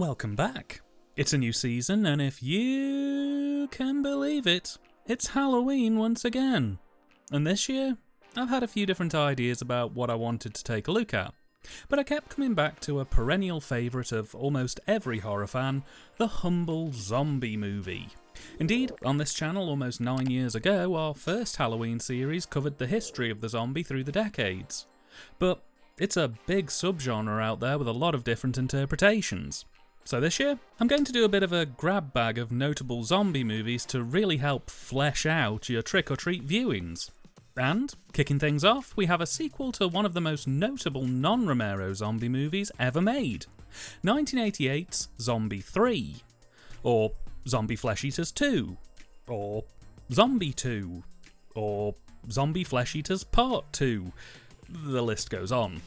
Welcome back. It's a new season, and if you can believe it, it's Halloween once again. And this year, I've had a few different ideas about what I wanted to take a look at, but I kept coming back to a perennial favourite of almost every horror fan, the humble zombie movie. Indeed, on this channel almost 9 years ago, our first Halloween series covered the history of the zombie through the decades. But it's a big subgenre out there with a lot of different interpretations. So this year, I'm going to do a bit of a grab bag of notable zombie movies to really help flesh out your trick-or-treat viewings. And, kicking things off, we have a sequel to one of the most notable non-Romero zombie movies ever made, 1988's Zombie 3, or Zombie Flesh Eaters 2, or Zombie 2, or Zombie Flesh Eaters Part 2. The list goes on.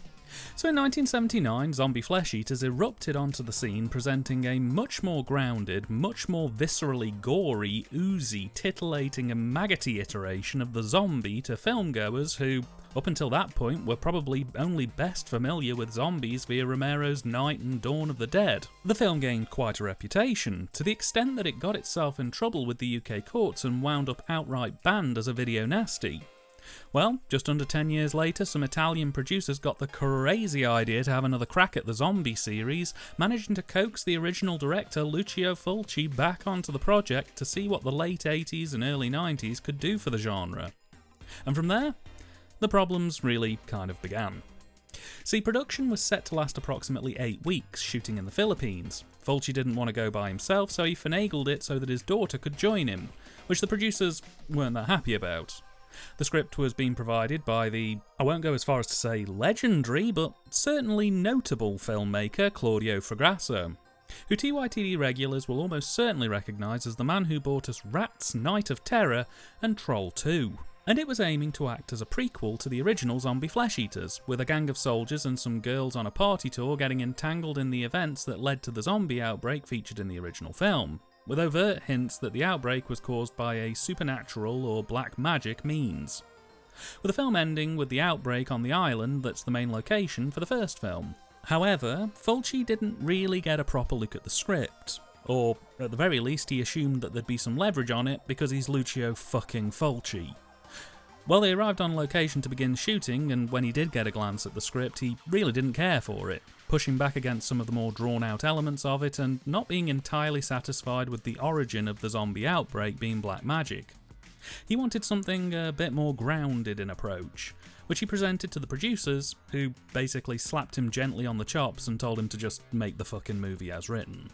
So in 1979, Zombie Flesh Eaters erupted onto the scene, presenting a much more grounded, much more viscerally gory, oozy, titillating and maggoty iteration of the zombie to filmgoers who, up until that point, were probably only best familiar with zombies via Romero's Night and Dawn of the Dead. The film gained quite a reputation, to the extent that it got itself in trouble with the UK courts and wound up outright banned as a video nasty. Well, just under 10 years later, some Italian producers got the crazy idea to have another crack at the zombie series, managing to coax the original director Lucio Fulci back onto the project to see what the late 80s and early 90s could do for the genre. And from there, the problems really kind of began. See, production was set to last approximately 8 weeks, shooting in the Philippines. Fulci didn't want to go by himself, so he finagled it so that his daughter could join him, which the producers weren't that happy about. The script was being provided by the, I won't go as far as to say legendary, but certainly notable filmmaker Claudio Fragasso, who TYTD regulars will almost certainly recognise as the man who brought us Rats, Night of Terror and Troll 2. And it was aiming to act as a prequel to the original Zombie Flesh Eaters, with a gang of soldiers and some girls on a party tour getting entangled in the events that led to the zombie outbreak featured in the original film, with overt hints that the outbreak was caused by a supernatural or black magic means. With the film ending with the outbreak on the island that's the main location for the first film. However, Fulci didn't really get a proper look at the script, or at the very least he assumed that there'd be some leverage on it because he's Lucio fucking Fulci. Well, they arrived on location to begin shooting, and when he did get a glance at the script, he really didn't care for it, pushing back against some of the more drawn-out elements of it and not being entirely satisfied with the origin of the zombie outbreak being black magic. He wanted something a bit more grounded in approach, which he presented to the producers, who basically slapped him gently on the chops and told him to just make the fucking movie as written.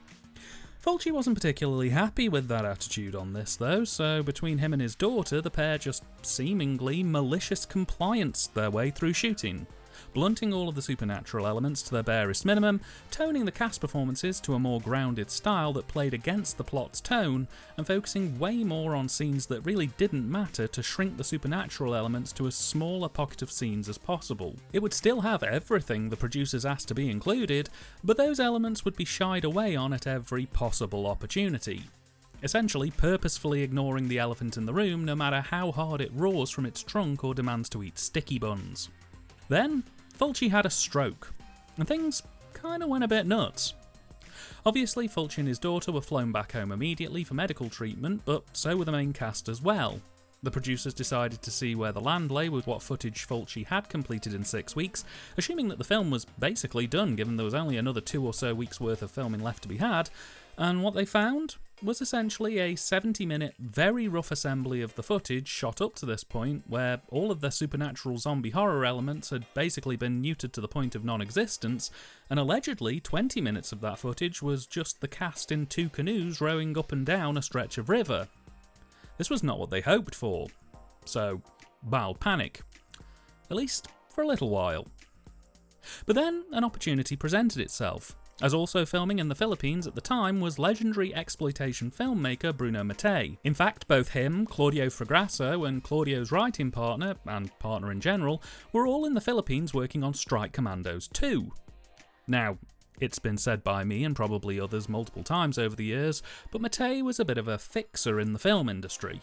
Fulci wasn't particularly happy with that attitude on this though, so between him and his daughter, the pair just seemingly malicious complianced their way through shooting, blunting all of the supernatural elements to their barest minimum, toning the cast performances to a more grounded style that played against the plot's tone, and focusing way more on scenes that really didn't matter to shrink the supernatural elements to as small a pocket of scenes as possible. It would still have everything the producers asked to be included, but those elements would be shied away on at every possible opportunity. Essentially purposefully ignoring the elephant in the room no matter how hard it roars from its trunk or demands to eat sticky buns. Then, Fulci had a stroke, and things kinda went a bit nuts. Obviously, Fulci and his daughter were flown back home immediately for medical treatment, but so were the main cast as well. The producers decided to see where the land lay with what footage Fulci had completed in 6 weeks, assuming that the film was basically done given there was only another 2 or so weeks worth of filming left to be had, and what they found was essentially a 70-minute, very rough assembly of the footage shot up to this point, where all of the supernatural zombie horror elements had basically been neutered to the point of non-existence, and allegedly 20 minutes of that footage was just the cast in 2 canoes rowing up and down a stretch of river. This was not what they hoped for, so mild panic. At least for a little while. But then an opportunity presented itself, as also filming in the Philippines at the time was legendary exploitation filmmaker Bruno Mattei. In fact, both him, Claudio Fragasso, and Claudio's writing partner, and partner in general, were all in the Philippines working on Strike Commandos 2. Now, it's been said by me and probably others multiple times over the years, but Mattei was a bit of a fixer in the film industry.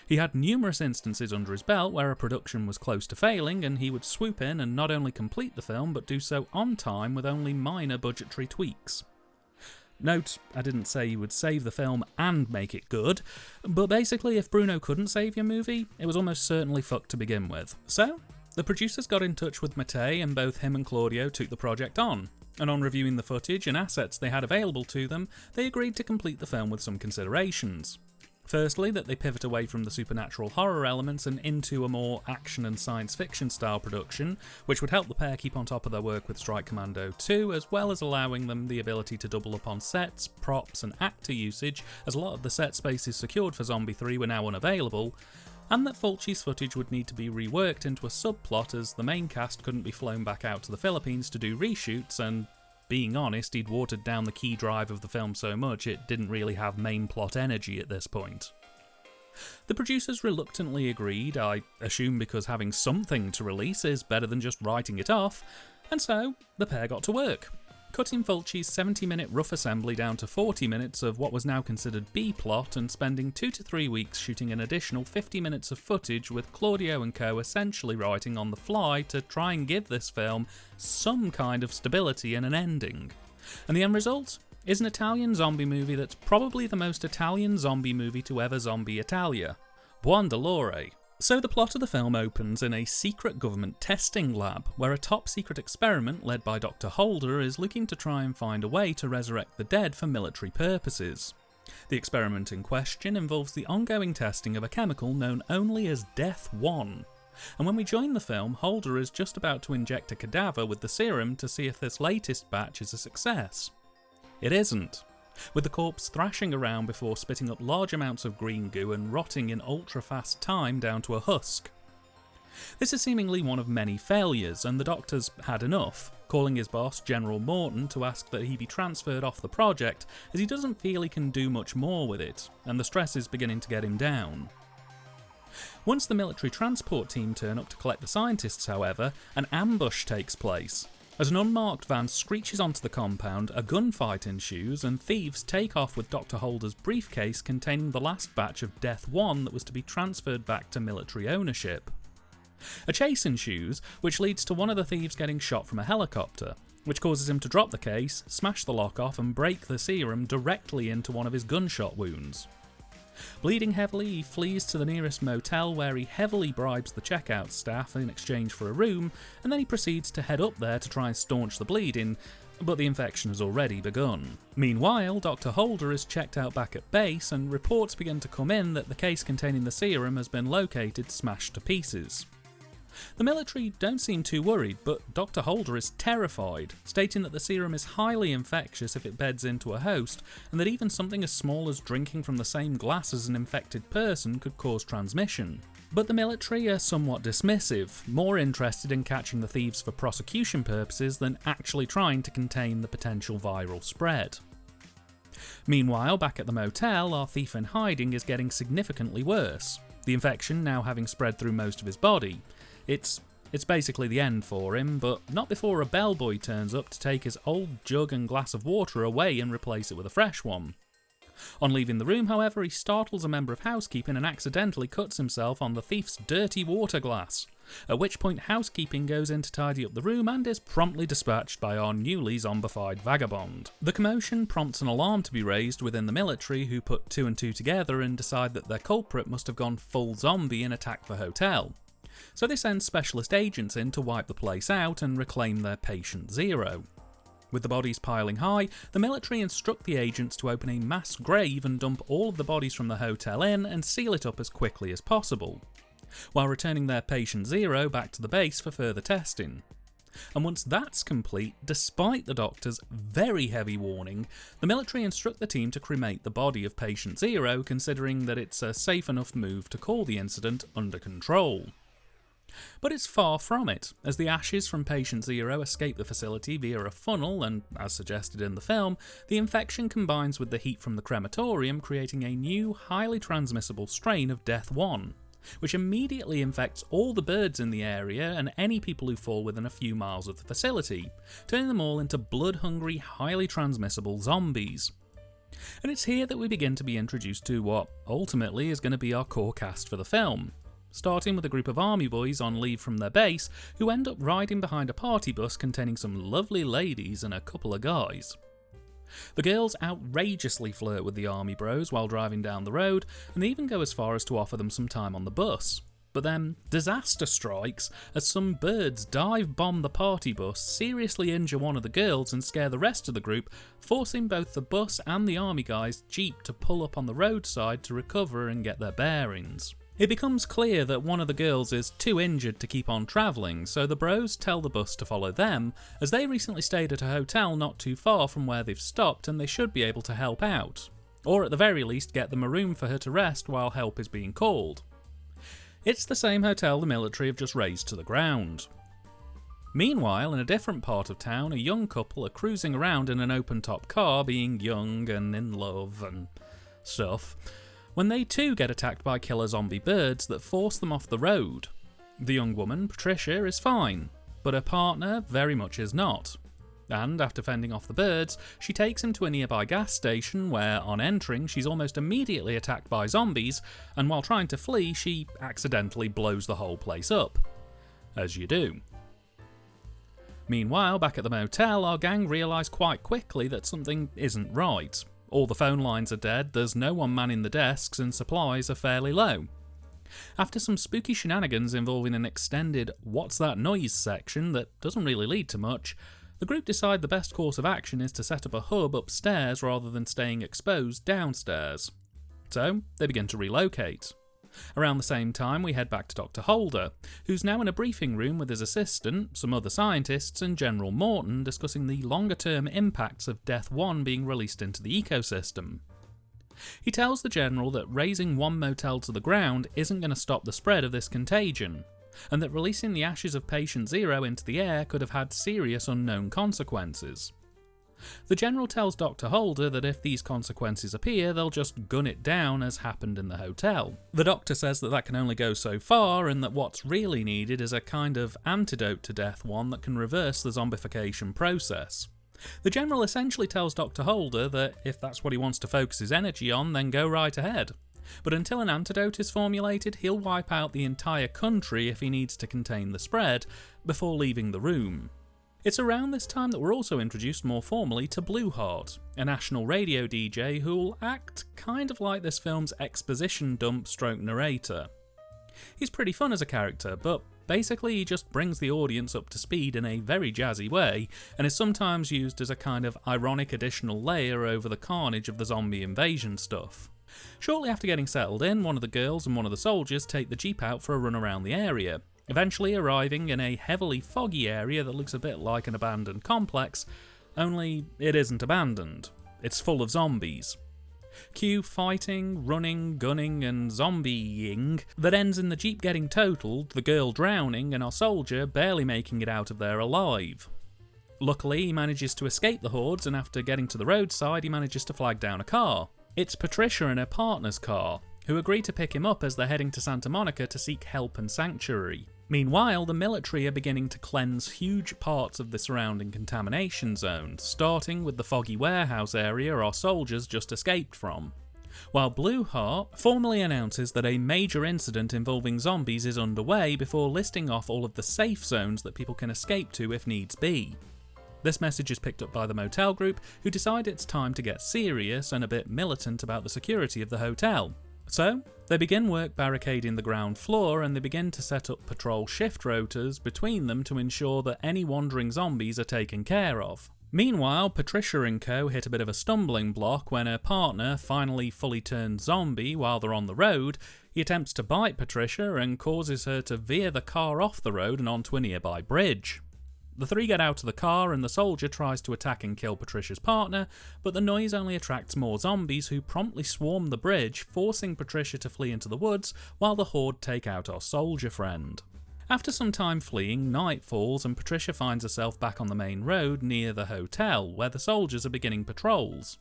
He had numerous instances under his belt where a production was close to failing, and he would swoop in and not only complete the film, but do so on time with only minor budgetary tweaks. Note, I didn't say you would save the film and make it good, but basically if Bruno couldn't save your movie, it was almost certainly fucked to begin with. So, the producers got in touch with Mattei and both him and Claudio took the project on. And on reviewing the footage and assets they had available to them, they agreed to complete the film with some considerations. Firstly, that they pivot away from the supernatural horror elements and into a more action and science fiction style production, which would help the pair keep on top of their work with Strike Commando 2, as well as allowing them the ability to double up on sets, props and actor usage, as a lot of the set spaces secured for Zombie 3 were now unavailable, and that Fulci's footage would need to be reworked into a subplot as the main cast couldn't be flown back out to the Philippines to do reshoots, and being honest, he'd watered down the key drive of the film so much it didn't really have main plot energy at this point. The producers reluctantly agreed, I assume because having something to release is better than just writing it off, and so the pair got to work, cutting Fulci's 70-minute rough assembly down to 40 minutes of what was now considered B-plot and spending 2 to 3 weeks shooting an additional 50 minutes of footage with Claudio and co essentially writing on the fly to try and give this film some kind of stability and an ending. And the end result is an Italian zombie movie that's probably the most Italian zombie movie to ever zombie Italia. Buon dolore. So the plot of the film opens in a secret government testing lab, where a top-secret experiment led by Dr. Holder is looking to try and find a way to resurrect the dead for military purposes. The experiment in question involves the ongoing testing of a chemical known only as Death 1. And when we join the film, Holder is just about to inject a cadaver with the serum to see if this latest batch is a success. It isn't, with the corpse thrashing around before spitting up large amounts of green goo and rotting in ultra-fast time down to a husk. This is seemingly one of many failures, and the doctor's had enough, calling his boss, General Morton, to ask that he be transferred off the project, as he doesn't feel he can do much more with it, and the stress is beginning to get him down. Once the military transport team turn up to collect the scientists, however, an ambush takes place. As an unmarked van screeches onto the compound, a gunfight ensues, and thieves take off with Dr. Holder's briefcase containing the last batch of Death 1 that was to be transferred back to military ownership. A chase ensues, which leads to one of the thieves getting shot from a helicopter, which causes him to drop the case, smash the lock off and break the serum directly into one of his gunshot wounds. Bleeding heavily, he flees to the nearest motel where he heavily bribes the checkout staff in exchange for a room, and then he proceeds to head up there to try and staunch the bleeding, but the infection has already begun. Meanwhile, Dr. Holder is checked out back at base, and reports begin to come in that the case containing the serum has been located, smashed to pieces. The military don't seem too worried, but Dr. Holder is terrified, stating that the serum is highly infectious if it beds into a host, and that even something as small as drinking from the same glass as an infected person could cause transmission. But the military are somewhat dismissive, more interested in catching the thieves for prosecution purposes than actually trying to contain the potential viral spread. Meanwhile, back at the motel, our thief in hiding is getting significantly worse, the infection now having spread through most of his body. It's basically the end for him, but not before a bellboy turns up to take his old jug and glass of water away and replace it with a fresh one. On leaving the room, however, he startles a member of housekeeping and accidentally cuts himself on the thief's dirty water glass, at which point housekeeping goes in to tidy up the room and is promptly dispatched by our newly zombified vagabond. The commotion prompts an alarm to be raised within the military, who put 2 and 2 together and decide that their culprit must have gone full zombie and attacked the hotel. So they send specialist agents in to wipe the place out and reclaim their patient zero. With the bodies piling high, the military instruct the agents to open a mass grave and dump all of the bodies from the hotel in and seal it up as quickly as possible, while returning their patient zero back to the base for further testing. And once that's complete, despite the doctor's very heavy warning, the military instruct the team to cremate the body of patient zero, considering that it's a safe enough move to call the incident under control. But it's far from it, as the ashes from patient zero escape the facility via a funnel and, as suggested in the film, the infection combines with the heat from the crematorium, creating a new, highly transmissible strain of Death 1, which immediately infects all the birds in the area and any people who fall within a few miles of the facility, turning them all into blood-hungry, highly transmissible zombies. And it's here that we begin to be introduced to what, ultimately, is going to be our core cast for the film, starting with a group of army boys on leave from their base who end up riding behind a party bus containing some lovely ladies and a couple of guys. The girls outrageously flirt with the army bros while driving down the road, and they even go as far as to offer them some time on the bus. But then, disaster strikes as some birds dive-bomb the party bus, seriously injure one of the girls and scare the rest of the group, forcing both the bus and the army guys' jeep to pull up on the roadside to recover and get their bearings. It becomes clear that one of the girls is too injured to keep on travelling, so the bros tell the bus to follow them, as they recently stayed at a hotel not too far from where they've stopped and they should be able to help out. Or at the very least get them a room for her to rest while help is being called. It's the same hotel the military have just razed to the ground. Meanwhile, in a different part of town, a young couple are cruising around in an open-top car, being young and in love and stuff, when they too get attacked by killer zombie birds that force them off the road. The young woman, Patricia, is fine, but her partner very much is not. And after fending off the birds, she takes him to a nearby gas station where, on entering, she's almost immediately attacked by zombies, and while trying to flee, she accidentally blows the whole place up. As you do. Meanwhile, back at the motel, our gang realise quite quickly that something isn't right. All the phone lines are dead, there's no one manning the desks, and supplies are fairly low. After some spooky shenanigans involving an extended "what's that noise" section that doesn't really lead to much, the group decide the best course of action is to set up a hub upstairs rather than staying exposed downstairs. So, they begin to relocate. Around the same time, we head back to Dr. Holder, who's now in a briefing room with his assistant, some other scientists, and General Morton discussing the longer-term impacts of Death 1 being released into the ecosystem. He tells the General that razing one motel to the ground isn't going to stop the spread of this contagion, and that releasing the ashes of Patient Zero into the air could have had serious unknown consequences. The General tells Dr. Holder that if these consequences appear, they'll just gun it down as happened in the hotel. The Doctor says that can only go so far, and that what's really needed is a kind of antidote to Death 1 that can reverse the zombification process. The General essentially tells Dr. Holder that if that's what he wants to focus his energy on, then go right ahead. But until an antidote is formulated, he'll wipe out the entire country if he needs to contain the spread, before leaving the room. It's around this time that we're also introduced more formally to Blueheart, a national radio DJ who'll act kind of like this film's exposition dump stroke narrator. He's pretty fun as a character, but basically he just brings the audience up to speed in a very jazzy way, and is sometimes used as a kind of ironic additional layer over the carnage of the zombie invasion stuff. Shortly after getting settled in, one of the girls and one of the soldiers take the jeep out for a run around the area, eventually arriving in a heavily foggy area that looks a bit like an abandoned complex, only it isn't abandoned. It's full of zombies. Cue fighting, running, gunning and zombieing that ends in the jeep getting totaled, the girl drowning and our soldier barely making it out of there alive. Luckily, he manages to escape the hordes, and after getting to the roadside, he manages to flag down a car. It's Patricia and her partner's car, who agree to pick him up as they're heading to Santa Monica to seek help and sanctuary. Meanwhile, the military are beginning to cleanse huge parts of the surrounding contamination zone, starting with the foggy warehouse area our soldiers just escaped from. While Blueheart formally announces that a major incident involving zombies is underway before listing off all of the safe zones that people can escape to if needs be. This message is picked up by the motel group, who decide it's time to get serious and a bit militant about the security of the hotel. So, they begin work barricading the ground floor, and they begin to set up patrol shift rotors between them to ensure that any wandering zombies are taken care of. Meanwhile, Patricia and co hit a bit of a stumbling block when her partner finally fully turns zombie while they're on the road. He attempts to bite Patricia and causes her to veer the car off the road and onto a nearby bridge. The three get out of the car and the soldier tries to attack and kill Patricia's partner, but the noise only attracts more zombies who promptly swarm the bridge, forcing Patricia to flee into the woods while the horde take out our soldier friend. After some time fleeing, night falls and Patricia finds herself back on the main road near the hotel, where the soldiers are beginning patrols.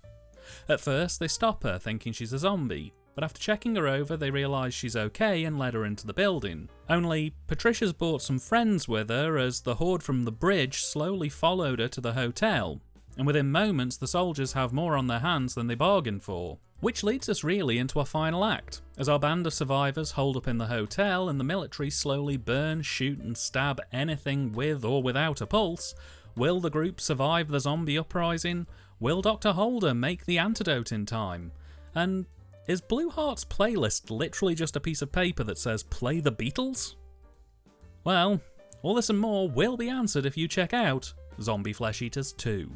At first, they stop her, thinking she's a zombie, but after checking her over, they realise she's okay and let her into the building. Only, Patricia's brought some friends with her as the horde from the bridge slowly followed her to the hotel, and within moments the soldiers have more on their hands than they bargained for. Which leads us really into our final act, as our band of survivors hold up in the hotel and the military slowly burn, shoot and stab anything with or without a pulse. Will the group survive the zombie uprising? Will Dr. Holder make the antidote in time? And is Blue Heart's playlist literally just a piece of paper that says play the Beatles? Well, all this and more will be answered if you check out Zombie Flesh Eaters 2.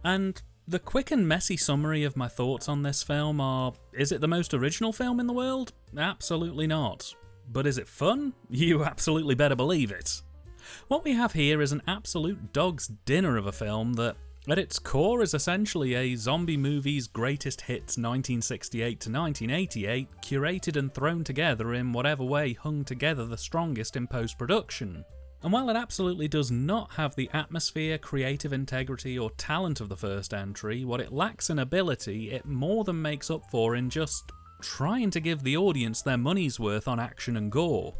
And the quick and messy summary of my thoughts on this film are, is it the most original film in the world? Absolutely not. But is it fun? You absolutely better believe it. What we have here is an absolute dog's dinner of a film that, at its core, is essentially a zombie movie's greatest hits 1968 to 1988, curated and thrown together in whatever way hung together the strongest in post-production. And while it absolutely does not have the atmosphere, creative integrity or talent of the first entry, what it lacks in ability, it more than makes up for in just trying to give the audience their money's worth on action and gore.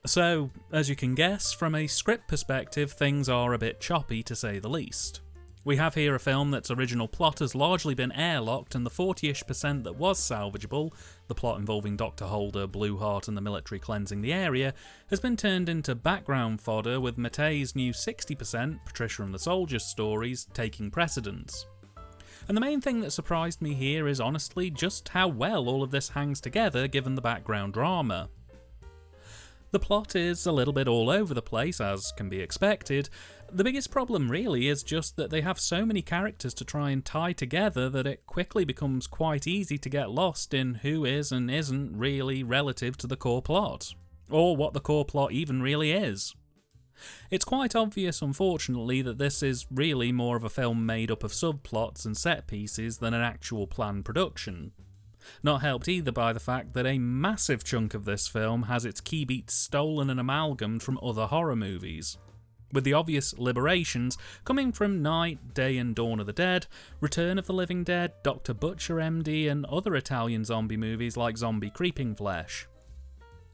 So, as you can guess, from a script perspective, things are a bit choppy to say the least. We have here a film that's original plot has largely been airlocked, and the 40-ish% that was salvageable, the plot involving Dr. Holder, Blue Heart and the military cleansing the area, has been turned into background fodder, with Matei's new 60%, Patricia and the Soldiers stories, taking precedence. And the main thing that surprised me here is honestly just how well all of this hangs together given the background drama. The plot is a little bit all over the place, as can be expected. The biggest problem really is just that they have so many characters to try and tie together that it quickly becomes quite easy to get lost in who is and isn't really relative to the core plot, or what the core plot even really is. It's quite obvious, unfortunately, that this is really more of a film made up of subplots and set pieces than an actual planned production. Not helped either by the fact that a massive chunk of this film has its key beats stolen and amalgamed from other horror movies, with the obvious liberations coming from Night, Day and Dawn of the Dead, Return of the Living Dead, Dr. Butcher MD and other Italian zombie movies like Zombie Creeping Flesh.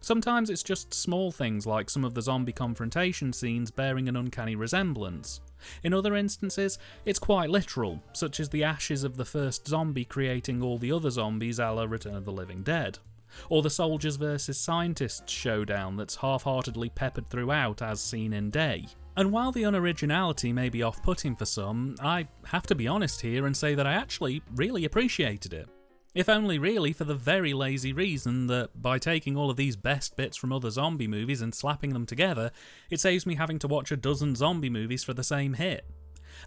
Sometimes it's just small things like some of the zombie confrontation scenes bearing an uncanny resemblance. In other instances, it's quite literal, such as the ashes of the first zombie creating all the other zombies a la Return of the Living Dead, or the soldiers versus scientists showdown that's half-heartedly peppered throughout as seen in Day. And while the unoriginality may be off-putting for some, I have to be honest here and say that I actually really appreciated it. If only really for the very lazy reason that by taking all of these best bits from other zombie movies and slapping them together, it saves me having to watch a dozen zombie movies for the same hit.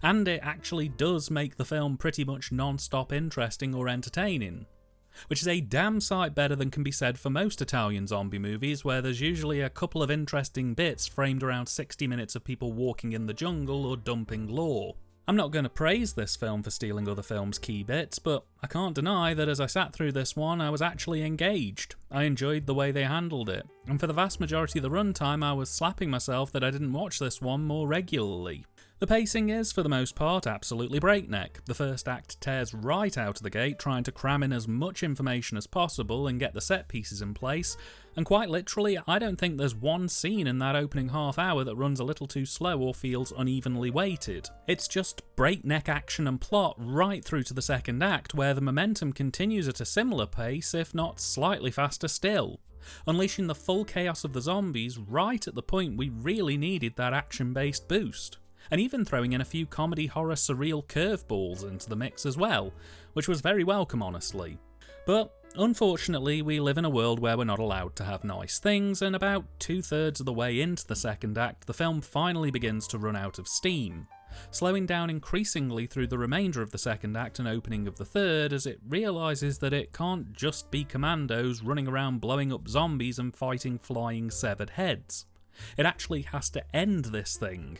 And it actually does make the film pretty much non-stop interesting or entertaining, which is a damn sight better than can be said for most Italian zombie movies, where there's usually a couple of interesting bits framed around 60 minutes of people walking in the jungle or dumping lore. I'm not going to praise this film for stealing other films' key bits, but I can't deny that as I sat through this one, I was actually engaged. I enjoyed the way they handled it, and for the vast majority of the runtime, I was slapping myself that I didn't watch this one more regularly. The pacing is, for the most part, absolutely breakneck. The first act tears right out of the gate, trying to cram in as much information as possible and get the set pieces in place, and quite literally, I don't think there's one scene in that opening half hour that runs a little too slow or feels unevenly weighted. It's just breakneck action and plot right through to the second act, where the momentum continues at a similar pace, if not slightly faster still, unleashing the full chaos of the zombies right at the point we really needed that action-based boost. And even throwing in a few comedy horror surreal curveballs into the mix as well, which was very welcome honestly. But unfortunately we live in a world where we're not allowed to have nice things, and about 2/3 of the way into the second act the film finally begins to run out of steam, slowing down increasingly through the remainder of the second act and opening of the third as it realises that it can't just be commandos running around blowing up zombies and fighting flying severed heads. It actually has to end this thing.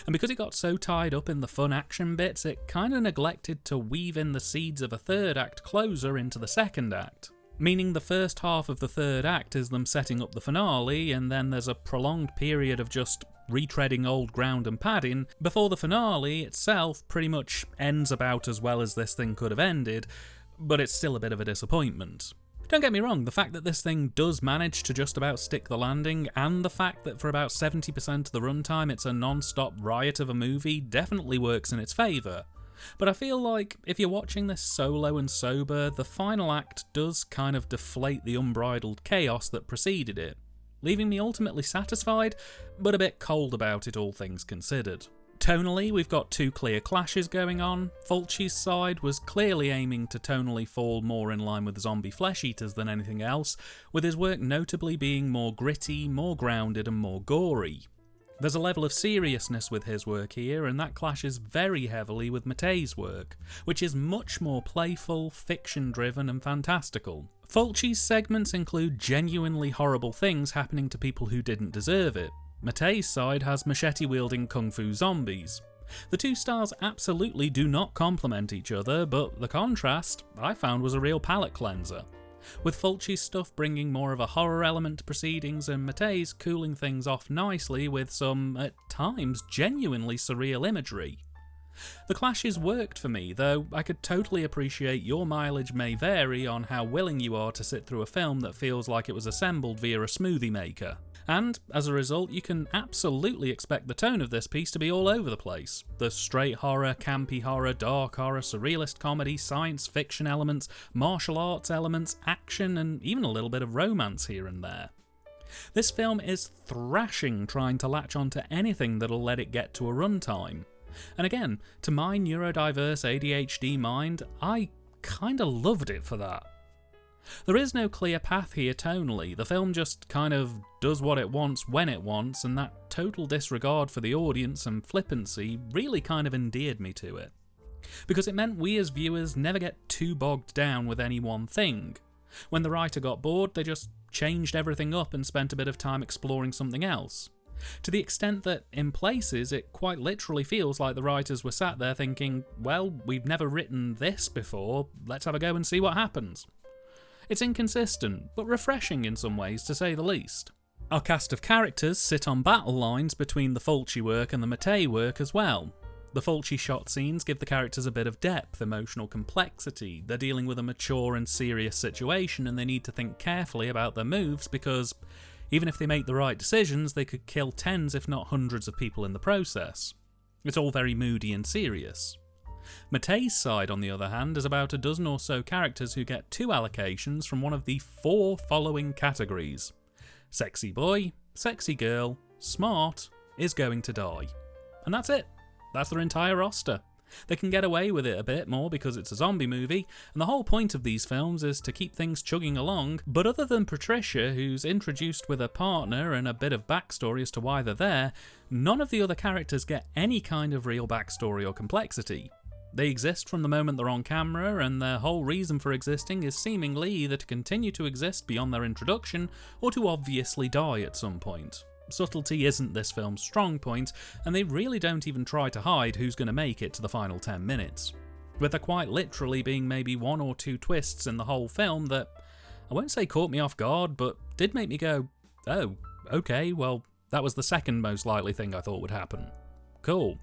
And because it got so tied up in the fun action bits, it kinda neglected to weave in the seeds of a third act closer into the second act. Meaning the first half of the third act is them setting up the finale, and then there's a prolonged period of just retreading old ground and padding, before the finale itself pretty much ends about as well as this thing could have ended, but it's still a bit of a disappointment. Don't get me wrong, the fact that this thing does manage to just about stick the landing, and the fact that for about 70% of the runtime it's a non-stop riot of a movie definitely works in its favour. But I feel like if you're watching this solo and sober, the final act does kind of deflate the unbridled chaos that preceded it, leaving me ultimately satisfied, but a bit cold about it all things considered. Tonally, we've got two clear clashes going on. Fulci's side was clearly aiming to tonally fall more in line with zombie flesh eaters than anything else, with his work notably being more gritty, more grounded and more gory. There's a level of seriousness with his work here, and that clashes very heavily with Mattei's work, which is much more playful, fiction-driven and fantastical. Fulci's segments include genuinely horrible things happening to people who didn't deserve it. Mattei's side has machete-wielding kung fu zombies. The two styles absolutely do not complement each other, but the contrast, I found, was a real palate cleanser, with Fulci's stuff bringing more of a horror element to proceedings and Mattei's cooling things off nicely with some, at times, genuinely surreal imagery. The clashes worked for me, though I could totally appreciate your mileage may vary on how willing you are to sit through a film that feels like it was assembled via a smoothie maker. And, as a result, you can absolutely expect the tone of this piece to be all over the place. The straight horror, campy horror, dark horror, surrealist comedy, science fiction elements, martial arts elements, action, and even a little bit of romance here and there. This film is thrashing trying to latch onto anything that'll let it get to a runtime. And again, to my neurodiverse ADHD mind, I kinda loved it for that. There is no clear path here tonally, the film just kind of does what it wants when it wants, and that total disregard for the audience and flippancy really kind of endeared me to it. Because it meant we as viewers never get too bogged down with any one thing. When the writer got bored, they just changed everything up and spent a bit of time exploring something else. To the extent that, in places, it quite literally feels like the writers were sat there thinking, well, we've never written this before, let's have a go and see what happens. It's inconsistent, but refreshing in some ways, to say the least. Our cast of characters sit on battle lines between the Fulci work and the Mattei work as well. The Fulci shot scenes give the characters a bit of depth, emotional complexity. They're dealing with a mature and serious situation, and they need to think carefully about their moves because, even if they make the right decisions, they could kill tens if not hundreds of people in the process. It's all very moody and serious. Mattei's side, on the other hand, is about a dozen or so characters who get 2 allocations from one of the 4 following categories. Sexy boy, sexy girl, smart, is going to die. And that's it. That's their entire roster. They can get away with it a bit more because it's a zombie movie, and the whole point of these films is to keep things chugging along, but other than Patricia, who's introduced with a partner and a bit of backstory as to why they're there, none of the other characters get any kind of real backstory or complexity. They exist from the moment they're on camera, and their whole reason for existing is seemingly either to continue to exist beyond their introduction, or to obviously die at some point. Subtlety isn't this film's strong point, and they really don't even try to hide who's going to make it to the final 10 minutes. With there quite literally being maybe 1 or 2 twists in the whole film that, I won't say caught me off guard, but did make me go, oh, okay, well, that was the second most likely thing I thought would happen. Cool.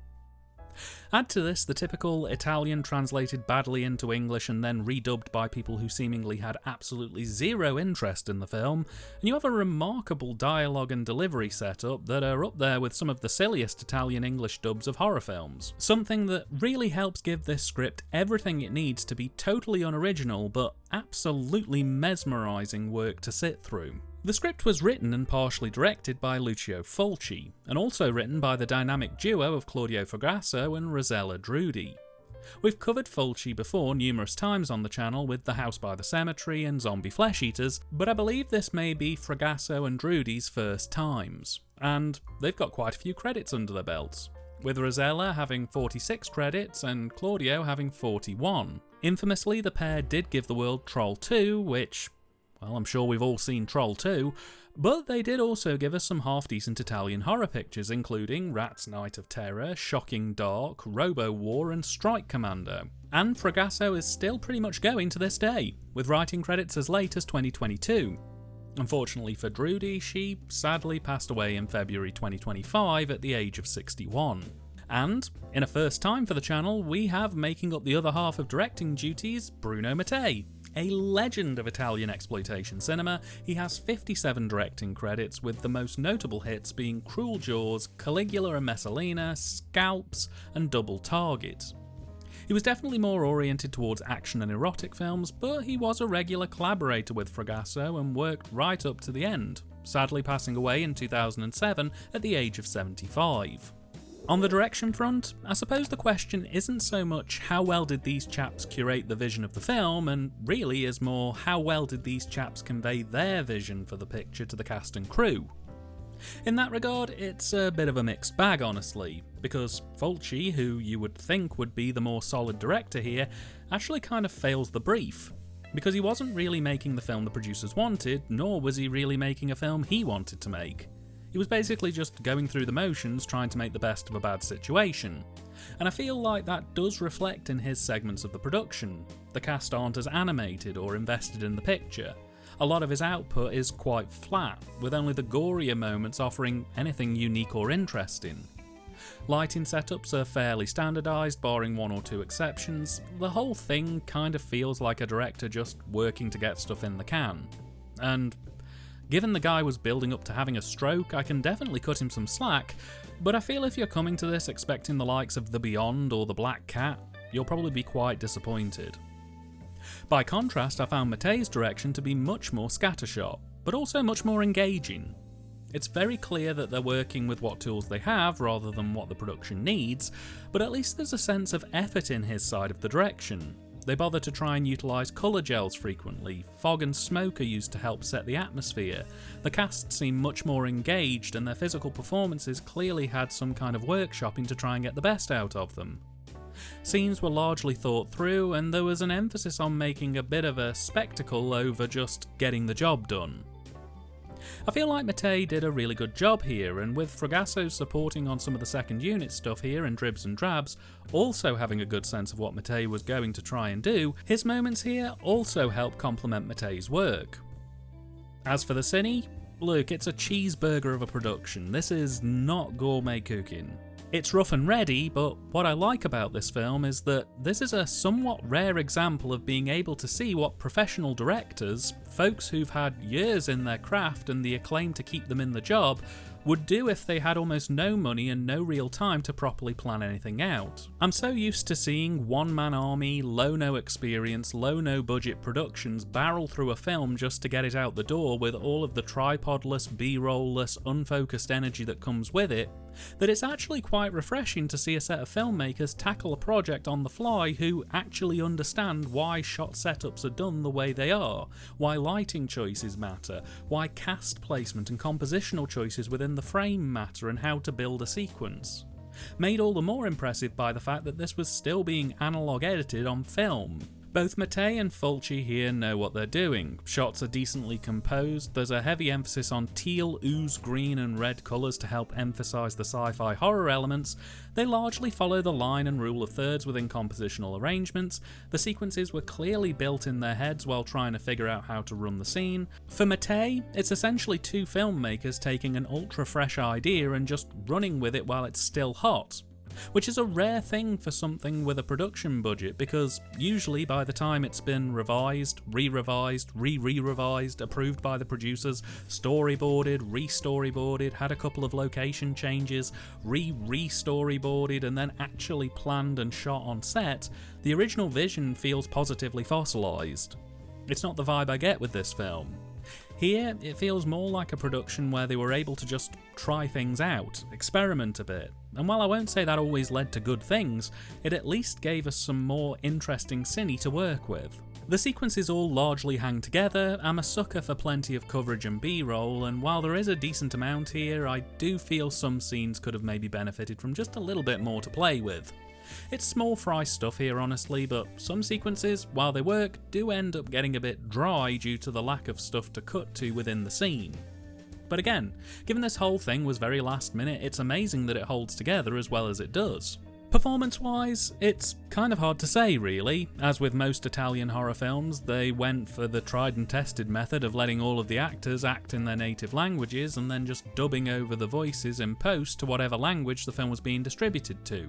Add to this the typical Italian translated badly into English and then redubbed by people who seemingly had absolutely zero interest in the film, and you have a remarkable dialogue and delivery setup that are up there with some of the silliest Italian English dubs of horror films. Something that really helps give this script everything it needs to be totally unoriginal but absolutely mesmerising work to sit through. The script was written and partially directed by Lucio Fulci, and also written by the dynamic duo of Claudio Fragasso and Rosella Drudi. We've covered Fulci before numerous times on the channel with The House by the Cemetery and Zombie Flesh Eaters, but I believe this may be Fragasso and Drudi's first times, and they've got quite a few credits under their belts, with Rosella having 46 credits and Claudio having 41. Infamously, the pair did give the world Troll 2, which, well, I'm sure we've all seen Troll 2, but they did also give us some half-decent Italian horror pictures, including Rat's Night of Terror, Shocking Dark, Robo-War and Strike Commando. And Fragasso is still pretty much going to this day, with writing credits as late as 2022. Unfortunately for Drudi, she sadly passed away in February 2025 at the age of 61. And, in a first time for the channel, we have making up the other half of directing duties, Bruno Mattei. A legend of Italian exploitation cinema, he has 57 directing credits, with the most notable hits being Cruel Jaws, Caligula and Messalina, Scalps, and Double Target. He was definitely more oriented towards action and erotic films, but he was a regular collaborator with Fragasso and worked right up to the end, sadly passing away in 2007 at the age of 75. On the direction front, I suppose the question isn't so much how well did these chaps curate the vision of the film, and really is more how well did these chaps convey their vision for the picture to the cast and crew. In that regard, it's a bit of a mixed bag, honestly, because Fulci, who you would think would be the more solid director here, actually kind of fails the brief, because he wasn't really making the film the producers wanted, nor was he really making a film he wanted to make. He was basically just going through the motions trying to make the best of a bad situation. And I feel like that does reflect in his segments of the production. The cast aren't as animated or invested in the picture. A lot of his output is quite flat, with only the gorier moments offering anything unique or interesting. Lighting setups are fairly standardised, barring one or two exceptions. The whole thing kind of feels like a director just working to get stuff in the can. And given the guy was building up to having a stroke, I can definitely cut him some slack, but I feel if you're coming to this expecting the likes of The Beyond or The Black Cat, you'll probably be quite disappointed. By contrast, I found Mattei's direction to be much more scattershot, but also much more engaging. It's very clear that they're working with what tools they have rather than what the production needs, but at least there's a sense of effort in his side of the direction. They bother to try and utilise colour gels frequently, fog and smoke are used to help set the atmosphere, the cast seem much more engaged and their physical performances clearly had some kind of workshopping to try and get the best out of them. Scenes were largely thought through and there was an emphasis on making a bit of a spectacle over just getting the job done. I feel like Mattei did a really good job here, and with Fragasso supporting on some of the second unit stuff here in dribs and drabs, also having a good sense of what Mattei was going to try and do, his moments here also help complement Mattei's work. As for the Cine, look, it's a cheeseburger of a production. This is not gourmet cooking. It's rough and ready, but what I like about this film is that this is a somewhat rare example of being able to see what professional directors, folks who've had years in their craft and the acclaim to keep them in the job, would do if they had almost no money and no real time to properly plan anything out. I'm so used to seeing one-man army, low-no experience, low-no budget productions barrel through a film just to get it out the door with all of the tripodless, B-roll-less, unfocused energy that comes with it, that it's actually quite refreshing to see a set of filmmakers tackle a project on the fly who actually understand why shot setups are done the way they are, why lighting choices matter, why cast placement and compositional choices within the frame matter, and how to build a sequence. Made all the more impressive by the fact that this was still being analog edited on film. Both Mattei and Fulci here know what they're doing. Shots are decently composed, there's a heavy emphasis on teal, ooze green and red colours to help emphasise the sci-fi horror elements, they largely follow the line and rule of thirds within compositional arrangements, the sequences were clearly built in their heads while trying to figure out how to run the scene. For Mattei, it's essentially two filmmakers taking an ultra-fresh idea and just running with it while it's still hot. Which is a rare thing for something with a production budget, because usually by the time it's been revised, re-revised, re-re-revised, approved by the producers, storyboarded, re-storyboarded, had a couple of location changes, re-storyboarded and then actually planned and shot on set, the original vision feels positively fossilised. It's not the vibe I get with this film. Here, it feels more like a production where they were able to just try things out, experiment a bit, and while I won't say that always led to good things, it at least gave us some more interesting cine to work with. The sequences all largely hang together, I'm a sucker for plenty of coverage and B-roll, and while there is a decent amount here, I do feel some scenes could have maybe benefited from just a little bit more to play with. It's small fry stuff here honestly, but some sequences, while they work, do end up getting a bit dry due to the lack of stuff to cut to within the scene. But again, given this whole thing was very last minute, it's amazing that it holds together as well as it does. Performance-wise, it's kind of hard to say really. As with most Italian horror films, they went for the tried and tested method of letting all of the actors act in their native languages and then just dubbing over the voices in post to whatever language the film was being distributed to.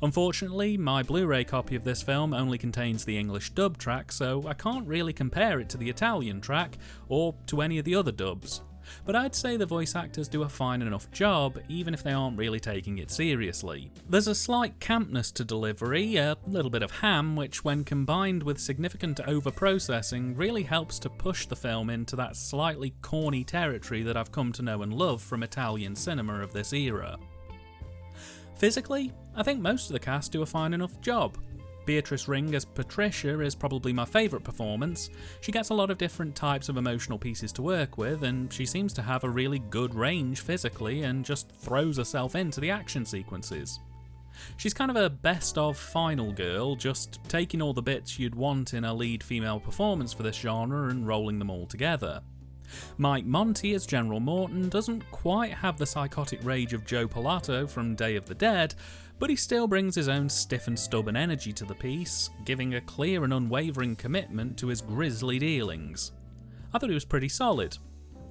Unfortunately, my Blu-ray copy of this film only contains the English dub track, so I can't really compare it to the Italian track, or to any of the other dubs. But I'd say the voice actors do a fine enough job, even if they aren't really taking it seriously. There's a slight campness to delivery, a little bit of ham, which when combined with significant over-processing really helps to push the film into that slightly corny territory that I've come to know and love from Italian cinema of this era. Physically, I think most of the cast do a fine enough job. Beatrice Ring as Patricia is probably my favourite performance. She gets a lot of different types of emotional pieces to work with, and she seems to have a really good range physically and just throws herself into the action sequences. She's kind of a best of final girl, just taking all the bits you'd want in a lead female performance for this genre and rolling them all together. Mike Monty as General Morton doesn't quite have the psychotic rage of Joe Pilato from Day of the Dead, but he still brings his own stiff and stubborn energy to the piece, giving a clear and unwavering commitment to his grisly dealings. I thought he was pretty solid,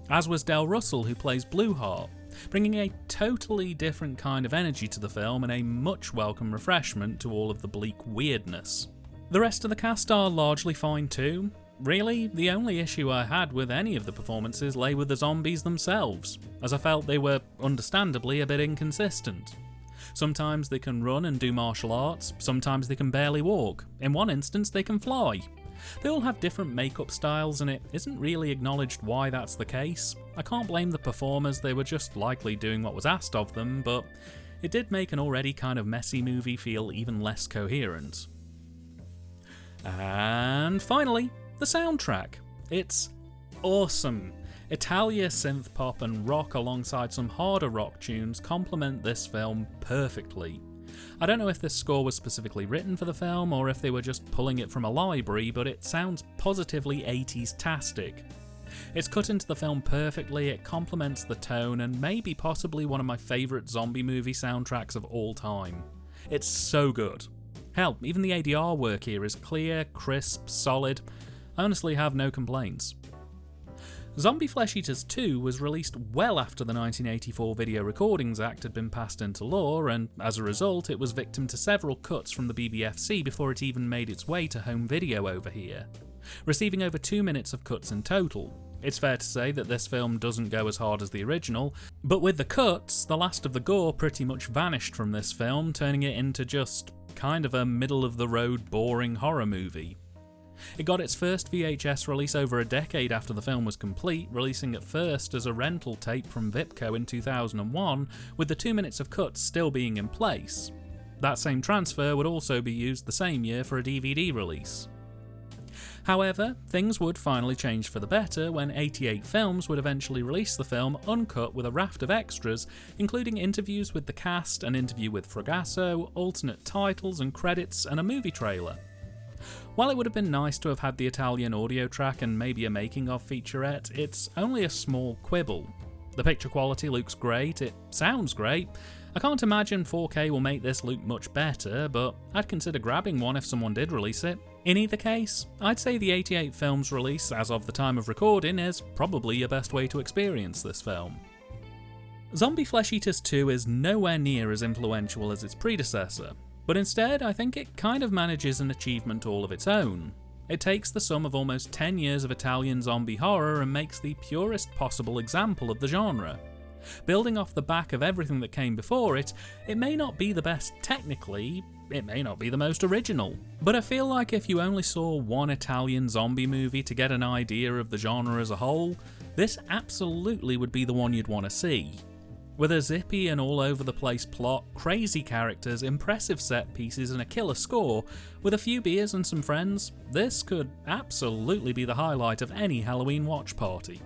as was Del Russell, who plays Blueheart, bringing a totally different kind of energy to the film and a much welcome refreshment to all of the bleak weirdness. The rest of the cast are largely fine too. Really, the only issue I had with any of the performances lay with the zombies themselves, as I felt they were understandably a bit inconsistent. Sometimes they can run and do martial arts, sometimes they can barely walk, in one instance they can fly. They all have different makeup styles and it isn't really acknowledged why that's the case. I can't blame the performers, they were just likely doing what was asked of them, but it did make an already kind of messy movie feel even less coherent. And finally, the soundtrack. It's awesome. Italia synth pop and rock alongside some harder rock tunes complement this film perfectly. I don't know if this score was specifically written for the film or if they were just pulling it from a library, but it sounds positively 80s-tastic. It's cut into the film perfectly, it complements the tone, and may be possibly one of my favourite zombie movie soundtracks of all time. It's so good. Hell, even the ADR work here is clear, crisp, solid. I honestly have no complaints. Zombie Flesh Eaters 2 was released well after the 1984 Video Recordings Act had been passed into law, and as a result it was victim to several cuts from the BBFC before it even made its way to home video over here, receiving over 2 minutes of cuts in total. It's fair to say that this film doesn't go as hard as the original, but with the cuts, the last of the gore pretty much vanished from this film, turning it into just kind of a middle-of-the-road boring horror movie. It got its first VHS release over a decade after the film was complete, releasing at first as a rental tape from Vipco in 2001, with the 2 minutes of cuts still being in place. That same transfer would also be used the same year for a DVD release. However, things would finally change for the better when 88 Films would eventually release the film uncut with a raft of extras, including interviews with the cast, an interview with Fragasso, alternate titles and credits, and a movie trailer. While it would have been nice to have had the Italian audio track and maybe a making-of featurette, it's only a small quibble. The picture quality looks great, it sounds great. I can't imagine 4K will make this look much better, but I'd consider grabbing one if someone did release it. In either case, I'd say the 88 Films release as of the time of recording is probably your best way to experience this film. Zombie Flesh Eaters 2 is nowhere near as influential as its predecessor, but instead I think it kind of manages an achievement all of its own. It takes the sum of almost 10 years of Italian zombie horror and makes the purest possible example of the genre. Building off the back of everything that came before it, it may not be the best technically, it may not be the most original, but I feel like if you only saw one Italian zombie movie to get an idea of the genre as a whole, this absolutely would be the one you'd want to see. With a zippy and all over the place plot, crazy characters, impressive set pieces and a killer score, with a few beers and some friends, this could absolutely be the highlight of any Halloween watch party.